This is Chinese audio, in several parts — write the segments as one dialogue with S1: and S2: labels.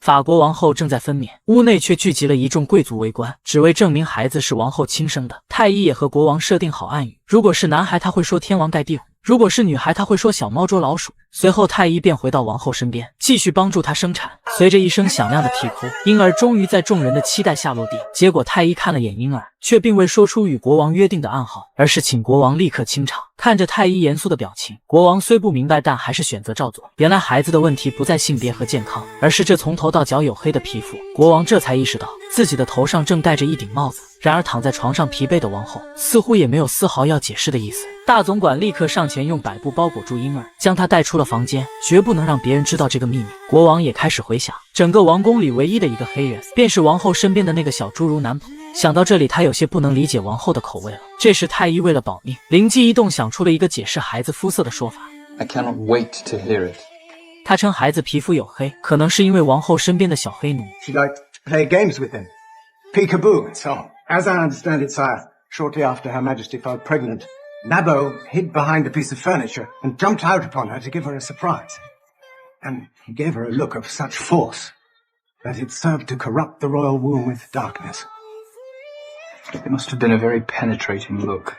S1: 法国王后正在分娩，屋内却聚集了一众贵族围观，只为证明孩子是王后亲生的。太医也和国王设定好暗语，如果是男孩，他会说天王盖地虎；如果是女孩，他会说小猫捉老鼠。随后，太医便回到王后身边，继续帮助她生产。随着一声响亮的啼哭，婴儿终于在众人的期待下落地。结果，太医看了眼婴儿，却并未说出与国王约定的暗号，而是请国王立刻清场。看着太医严肃的表情，国王虽不明白，但还是选择照做。原来孩子的问题不在性别和健康，而是这从头到脚黝黑的皮肤。国王这才意识到自己的头上正戴着一顶帽子。然而躺在床上疲惫的王后似乎也没有丝毫要解释的意思。大总管立刻上前用百布包裹住婴儿，将他带出了房间，绝不能让别人知道这个秘密。国王也开始回想，整个王宫里唯一的一个黑人，便是王后身边的那个小侏儒男仆。想到这里，他有些不能理解王后的口味了。这时，太医为了保命，灵机一动，想出了一个解释孩子肤色的说法。
S2: I cannot wait to hear it.
S1: 他称孩子皮肤黝黑，可能是因为王后身边的小黑奴。
S3: She liked to play games with him, peekaboo and so on. As I understand it, sire, shortly after Her Majesty fell pregnant, Nabo hid behind a piece of furniture and jumped out upon her to give her a surprise. And he gave her a look of such force that it served to corrupt the royal womb with darkness.
S2: It must have been a very penetrating look.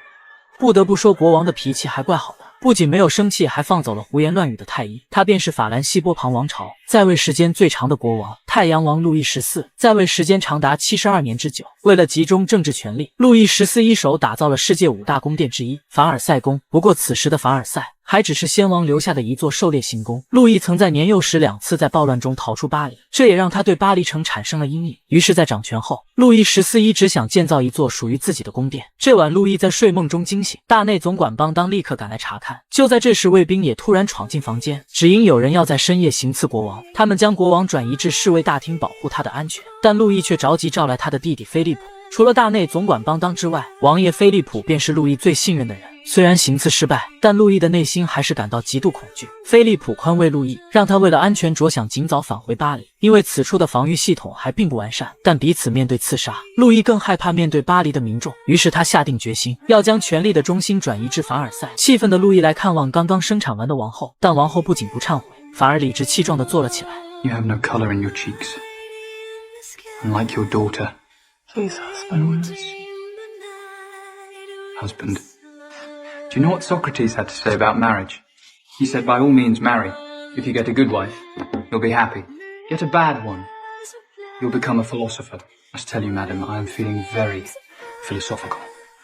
S1: 不得不说，国王的脾气还怪好的，不仅没有生气，还放走了胡言乱语的太医。他便是法兰西波旁王朝在位时间最长的国王，太阳王路易14，在位时间长达72年之久。为了集中政治权力，路易14一手打造了世界5大宫殿之一凡尔赛宫。不过此时的凡尔赛还只是先王留下的一座狩猎行宫。路易曾在年幼时2次在暴乱中逃出巴黎，这也让他对巴黎城产生了阴影。于是，在掌权后，路易14一直想建造一座属于自己的宫殿。这晚，路易在睡梦中惊醒，大内总管邦当立刻赶来查看。就在这时，卫兵也突然闯进房间，只因有人要在深夜行刺国王。他们将国王转移至侍卫大厅，保护他的安全。但路易却着急召来他的弟弟菲利普。除了大内总管邦当之外，王爷菲利普便是路易最信任的人。虽然行刺失败，但路易的内心还是感到极度恐惧。菲利普宽慰路易，让他为了安全着想，尽早返回巴黎，因为此处的防御系统还并不完善。但彼此面对刺杀，路易更害怕面对巴黎的民众，于是他下定决心要将权力的中心转移至凡尔赛。气愤的路易来看望刚刚生产完的王后，但王后不仅不忏悔，反而理直气壮地坐了起来。
S2: You have no color in your cheeks, unlike your daughter.
S4: Please, husband, where is she?
S2: Husband. Do you know what Socrates had to say about marriage? He said, by all means marry. If you get a good wife, you'll be happy. Get a bad one, you'll become a philosopher. I must tell you, madam, I am feeling very philosophical.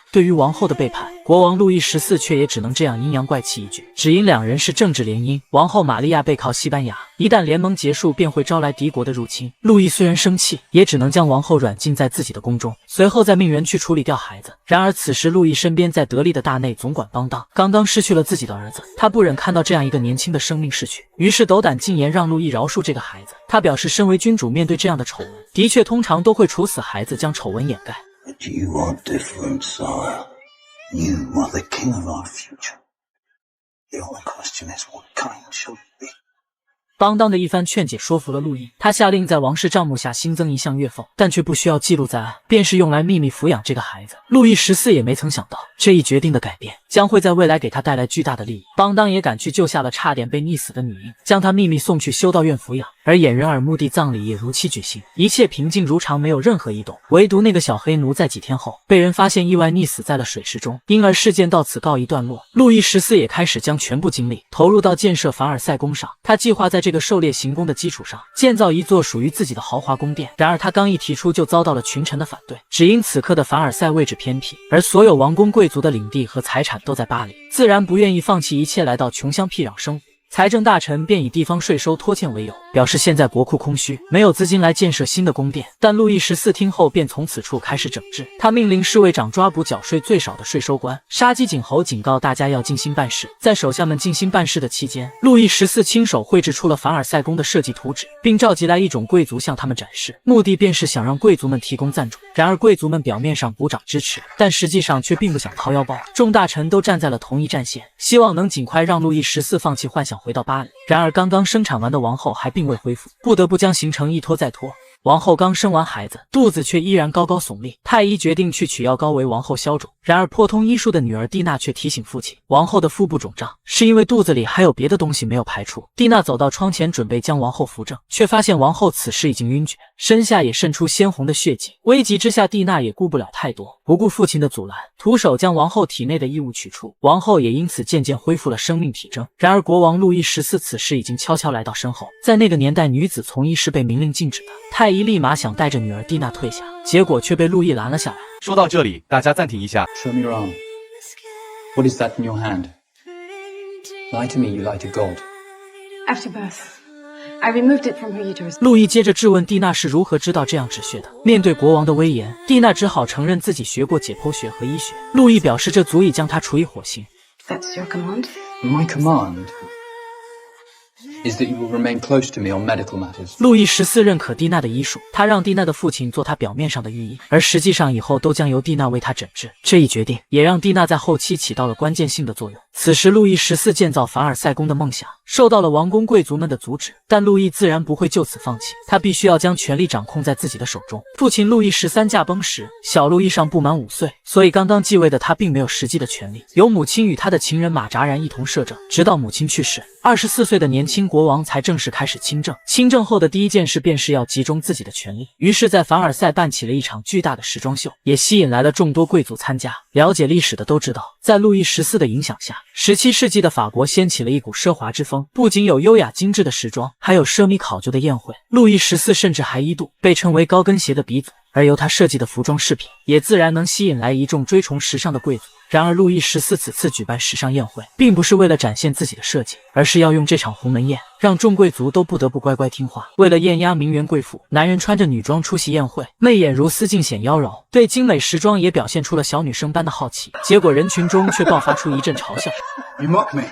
S1: 对于王后的背叛，国王路易14却也只能这样阴阳怪气一句，只因两人是政治联姻。王后玛利亚背靠西班牙，一旦联盟结束，便会招来敌国的入侵。路易虽然生气，也只能将王后软禁在自己的宫中，随后再命人去处理掉孩子。然而此时，路易身边在得力的大内总管邦当刚刚失去了自己的儿子，他不忍看到这样一个年轻的生命逝去，于是斗胆进言让路易饶恕这个孩子。他表示，身为君主，面对这样的丑闻，的确通常都会处死孩子，将丑闻掩盖。
S5: But you are different, sire. You are the king of our future. The only question is, what kind shall it be?
S1: 邦当的一番劝解说服了路易，他下令在王室账目下新增一项月俸，但却不需要记录在案，便是用来秘密抚养这个孩子。路易14也没曾想到，这一决定的改变将会在未来给他带来巨大的利益。邦当也赶去救下了差点被溺死的女婴，将她秘密送去修道院抚养，而掩人耳目的葬礼也如期举行，一切平静如常，没有任何异动。唯独那个小黑奴在几天后被人发现意外溺死在了水池中，因而事件到此告一段落。路易14也开始将全部精力投入到建设凡尔赛宫上，他计划在这个狩猎行宫的基础上建造一座属于自己的豪华宫殿。然而他刚一提出，就遭到了群臣的反对，只因此刻的凡尔赛位置偏僻，而所有王公贵族的领地和财产都在巴黎，自然不愿意放弃一切来到穷乡僻壤生活。财政大臣便以地方税收拖欠为由，表示现在国库空虚，没有资金来建设新的宫殿。但路易14听后便从此处开始整治，他命令侍卫长抓捕缴税最少的税收官，杀鸡儆猴，警告大家要静心办事。在手下们静心办事的期间，路易14亲手绘制出了凡尔赛宫的设计图纸，并召集来一种贵族向他们展示，目的便是想让贵族们提供赞助。然而贵族们表面上鼓掌支持，但实际上却并不想掏腰包。众大臣都站在了同一战线，希望能尽快让路易14放弃幻想回到巴黎。然而刚刚生产完的王后还并未恢复，不得不将行程一拖再拖。王后刚生完孩子，肚子却依然高高耸立。太医决定去取药膏为王后消肿，然而颇通医术的女儿蒂娜却提醒父亲，王后的腹部肿胀是因为肚子里还有别的东西没有排出。蒂娜走到窗前准备将王后扶正，却发现王后此时已经晕厥，身下也渗出鲜红的血迹。危急之下，蒂娜也顾不了太多，不顾父亲的阻拦，徒手将王后体内的异物取出，王后也因此渐渐恢复了生命体征。然而国王路易14此时已经悄悄来到身后，在那个年代，女子从医是被明令禁止的。太医立马想带着女儿蒂娜退下，结果却被路易拦了下来。
S6: 说到这里，大家暂停一下。
S2: Show me your arm. What is that in your hand? Lie to me, you lie to God.
S4: After birth, I removed it from her uterus.
S1: 路易接着质问蒂娜是如何知道这样止血的。面对国王的威严，蒂娜只好承认自己学过解剖学和医学。路易表示这足以将她处以火刑。
S4: That's your command?
S2: My command is that you will remain close to me on medical matters.
S1: 路易14认可蒂娜的医术，他让蒂娜的父亲做他表面上的御医，而实际上以后都将由蒂娜为他诊治。这一决定也让蒂娜在后期起到了关键性的作用。此时，路易14建造凡尔赛宫的梦想受到了王公贵族们的阻止，但路易自然不会就此放弃，他必须要将权力掌控在自己的手中。父亲路易13驾崩时，小路易尚不满5岁，所以刚刚继位的他并没有实际的权利，由母亲与他的情人马扎然一同摄政，直到母亲去世。24岁的年轻国王才正式开始亲政。亲政后的第一件事便是要集中自己的权力，于是，在凡尔赛办起了一场巨大的时装秀，也吸引来了众多贵族参加。了解历史的都知道，在路易14的影响下，17世纪的法国掀起了一股奢华之风，不仅有优雅精致的时装，还有奢靡考究的宴会。路易14甚至还一度被称为高跟鞋的鼻祖，而由他设计的服装饰品也自然能吸引来一众追崇时尚的贵族。然而，路易14此次举办时尚宴会，并不是为了展现自己的设计，而是要用这场鸿门宴让众贵族都不得不乖乖听话。为了艳压名媛贵妇，男人穿着女装出席宴会，媚眼如丝，尽显妖娆，对精美时装也表现出了小女生般的好奇。结果人群中却爆发出一阵嘲笑。
S3: You mock me.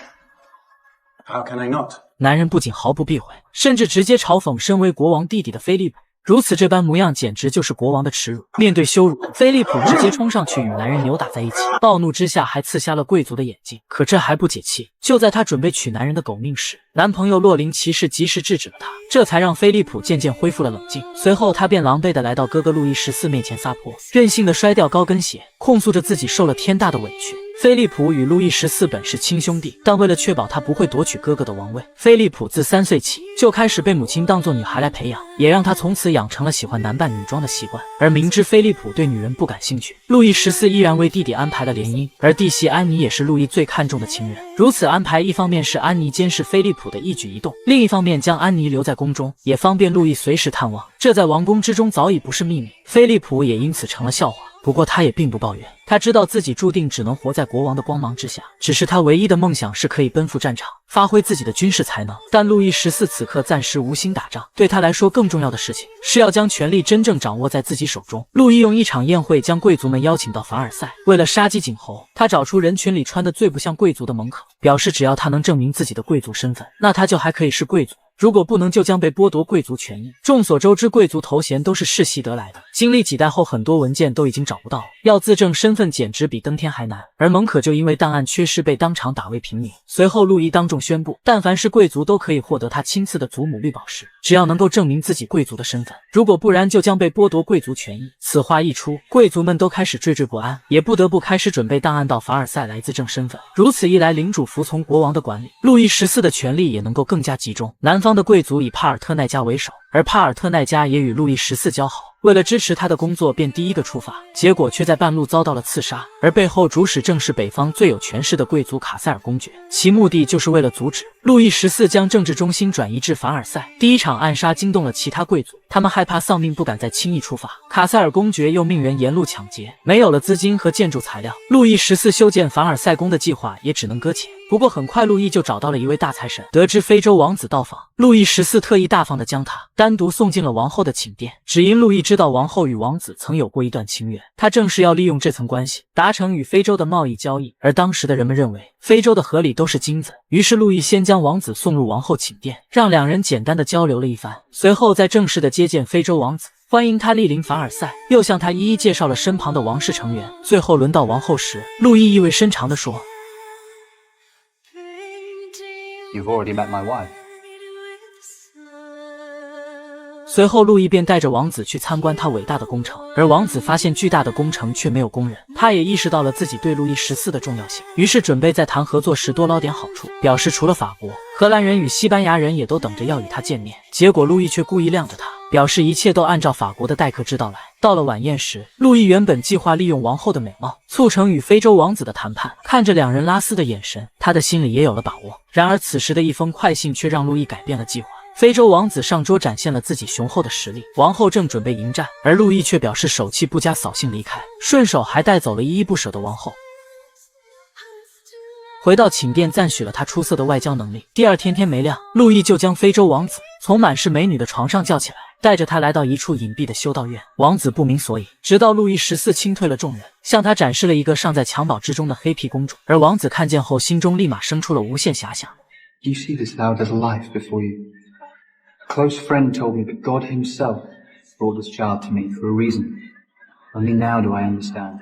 S3: How can I not?
S1: 男人不仅毫不避讳，甚至直接嘲讽身为国王弟弟的菲利普。如此这般模样，简直就是国王的耻辱。面对羞辱，菲利普直接冲上去与男人扭打在一起，暴怒之下还刺瞎了贵族的眼睛。可这还不解气，就在他准备取男人的狗命时，男朋友洛林骑士及时制止了他，这才让菲利普渐渐恢复了冷静。随后他便狼狈地来到哥哥路易14面前撒泼，任性地摔掉高跟鞋，控诉着自己受了天大的委屈。菲利普与路易14本是亲兄弟，但为了确保他不会夺取哥哥的王位，菲利普自3岁起就开始被母亲当作女孩来培养，也让他从此养成了喜欢男扮女装的习惯。而明知菲利普对女人不感兴趣，路易14依然为弟弟安排了联姻，而弟媳安妮也是路易最看重的情人。如此安排，一方面是安妮监视菲利普的一举一动，另一方面将安妮留在宫中，也方便路易随时探望。这在王宫之中早已不是秘密，菲利普也因此成了笑话。不过他也并不抱怨，他知道自己注定只能活在国王的光芒之下，只是他唯一的梦想是可以奔赴战场，发挥自己的军事才能。但路易14此刻暂时无心打仗，对他来说更重要的事情是要将权力真正掌握在自己手中。路易用一场宴会将贵族们邀请到凡尔赛，为了杀鸡儆猴，他找出人群里穿的最不像贵族的门客，表示只要他能证明自己的贵族身份，那他就还可以是贵族。如果不能，就将被剥夺贵族权益。众所周知，贵族头衔都是世袭得来的，经历几代后，很多文件都已经找不到了，要自证身份简直比登天还难。而蒙可就因为档案缺失被当场打为平民。随后，路易当众宣布，但凡是贵族都可以获得他亲赐的祖母绿宝石，只要能够证明自己贵族的身份，如果不然，就将被剥夺贵族权益。此话一出，贵族们都开始惴惴不安，也不得不开始准备档案到凡尔赛来自证身份。如此一来，领主服从国王的管理，路易14的权力也能够更加集中。南方的贵族以帕尔特奈家为首，而帕尔特奈家也与路易14交好，为了支持他的工作，便第一个出发，结果却在半路遭到了刺杀。而背后主使正是北方最有权势的贵族卡塞尔公爵，其目的就是为了阻止路易14将政治中心转移至凡尔赛。第一场暗杀惊动了其他贵族，他们害怕丧命，不敢再轻易出发。卡塞尔公爵又命人沿路抢劫，没有了资金和建筑材料，路易14修建凡尔赛宫的计划也只能搁浅。不过很快，路易就找到了一位大财神，得知非洲王子到访，路易14特意大方地将他单独送进了王后的寝殿。只因路易知道王后与王子曾有过一段情缘，他正是要利用这层关系达成与非洲的贸易交易。而当时的人们认为非洲的河里都是金子，于是路易先将王子送入王后寝殿，让两人简单的交流了一番，随后再正式的接见非洲王子，欢迎他莅临凡尔赛，又向他一一介绍了身旁的王室成员。最后轮到王后时，路易意味深长地说
S2: You've already met my wife.
S1: 随后，路易便带着王子去参观他伟大的工程，而王子发现巨大的工程却没有工人，他也意识到了自己对路易14的重要性，于是准备在谈合作时多捞点好处，表示除了法国、荷兰人与西班牙人也都等着要与他见面。结果路易却故意晾着他，表示一切都按照法国的待客之道来。到了晚宴时，路易原本计划利用王后的美貌促成与非洲王子的谈判，看着两人拉丝的眼神，他的心里也有了把握。然而此时的一封快信却让路易改变了计划。非洲王子上桌展现了自己雄厚的实力，王后正准备迎战，而路易却表示手气不佳，扫兴离开，顺手还带走了依依不舍的王后。回到寝殿，赞许了他出色的外交能力。第二天天没亮，路易就将非洲王子从满是美女的床上叫起来，带着他来到一处隐蔽的修道院。王子不明所以，直到路易14清退了众人，向他展示了一个尚在襁褓之中的黑皮公主。而王子看见后，心中立马生出了无限遐想。
S2: Do you see this thou little life before you? A close friend told me that God himself brought this child to me for a reason. Only now do I understand.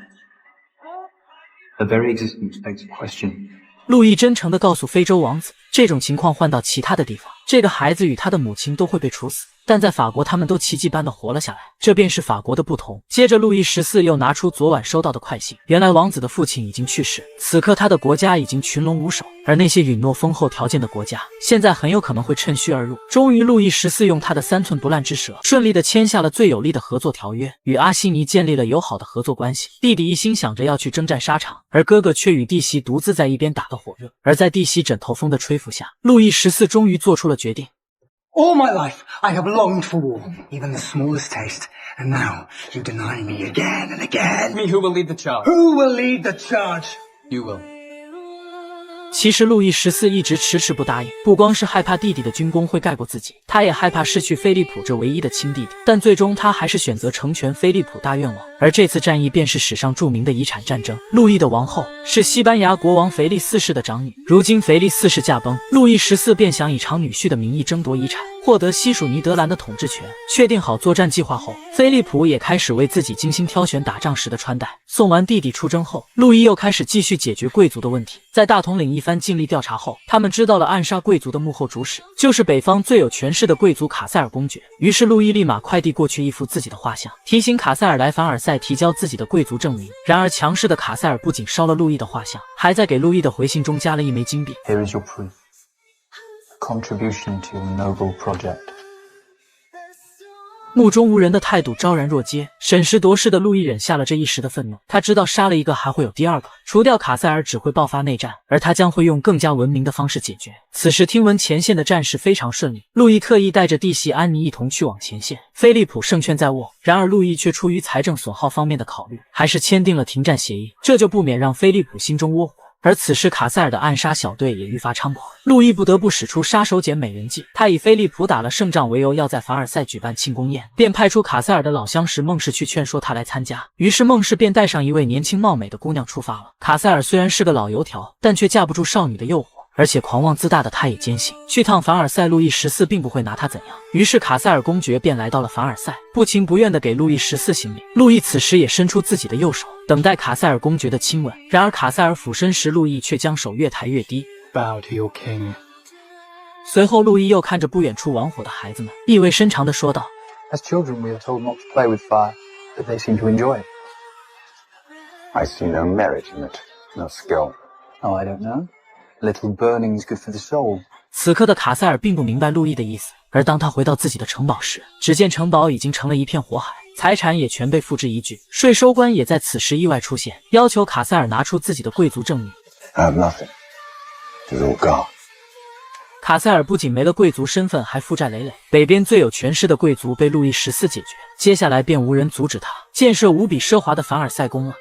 S2: Her very existence begs a question.
S1: 路易真诚地告诉非洲王子，这种情况换到其他的地方，这个孩子与他的母亲都会被处死，但在法国他们都奇迹般的活了下来，这便是法国的不同。接着路易14又拿出昨晚收到的快信，原来王子的父亲已经去世，此刻他的国家已经群龙无首，而那些允诺丰厚条件的国家现在很有可能会趁虚而入。终于路易14用他的3寸不烂之舌顺利地签下了最有力的合作条约，与阿西尼建立了友好的合作关系。弟弟一心想着要去征战沙场，而哥哥却与弟媳独自在一边打得火热。而在弟媳枕头风的吹拂下，路易14终于做出了决定。
S3: All my life, I have longed for war, even the smallest taste. And now, you deny me again and again.
S2: Me who will lead the charge?
S3: Who will lead the charge?
S2: You will.
S1: 其实路易14一直迟迟不答应，不光是害怕弟弟的军功会盖过自己，他也害怕失去菲利普这唯一的亲弟弟。但最终他还是选择成全菲利普大愿望，而这次战役便是史上著名的遗产战争。路易的王后是西班牙国王腓力4世的长女，如今腓力4世驾崩，路易14便想以长女婿的名义争夺遗产，获得西属尼德兰的统治权。确定好作战计划后，菲利普也开始为自己精心挑选打仗时的穿戴。送完弟弟出征后，路易又开始继续解决贵族的问题。在大统领一番尽力调查后，他们知道了暗杀贵族的幕后主使就是北方最有权势的贵族卡塞尔公爵。于是路易立马快递过去一幅自己的画像，提醒卡塞尔来凡尔赛提交自己的贵族证明。然而强势的卡塞尔不仅烧了路易的画像，还在给路易的回信中加了1枚金币。
S2: Here is your proof. A contribution to your noble project.
S1: 目中无人的态度昭然若揭，审时度势的路易忍下了这一时的愤怒。他知道杀了一个还会有第二个，除掉卡塞尔只会爆发内战，而他将会用更加文明的方式解决。此时听闻前线的战事非常顺利，路易特意带着弟媳安妮一同去往前线。菲利普胜券在握，然而路易却出于财政损耗方面的考虑，还是签订了停战协议，这就不免让菲利普心中窝火。 而此时，卡塞尔的暗杀小队也愈发猖狂，路易不得不使出杀手锏美人计。他以菲利普打了胜仗为由，要在凡尔赛举办庆功宴，便派出卡塞尔的老相识孟氏去劝说他来参加。于是孟氏便带上一位年轻貌美的姑娘出发了。卡塞尔虽然是个老油条，但却架不住少女的诱惑。 而且狂妄自大的他也坚信，去趟凡尔赛，路易14并不会拿他怎样。于是卡塞尔公爵便来到了凡尔赛，不情不愿地给路易14行礼。路易此时也伸出自己的右手，等待卡塞尔公爵的亲吻。然而卡塞尔俯身时，路易却将手越抬越低。
S2: Bow to your king.
S1: 随后，路易又看着不远处玩火的孩子们，意味深长地说道
S2: As children, we are told not to play with fire, but they seem to enjoy it.
S5: I see no merit in it, no skill.
S2: Oh, I don't know. A little burning is good for the soul.
S1: 此刻的卡塞尔并不明白路易的意思，而当他回到自己的城堡时，只见城堡已经成了一片火海，财产也全被付之一炬。税收官也在此时意外出现，要求卡塞尔拿出自己的贵族证明。
S5: I have nothing. It is all gone.
S1: 卡塞尔不仅没了贵族身份，还负债累累。北边最有权势的贵族被路易14解决，接下来便无人阻止他建设无比奢华的凡尔赛宫了。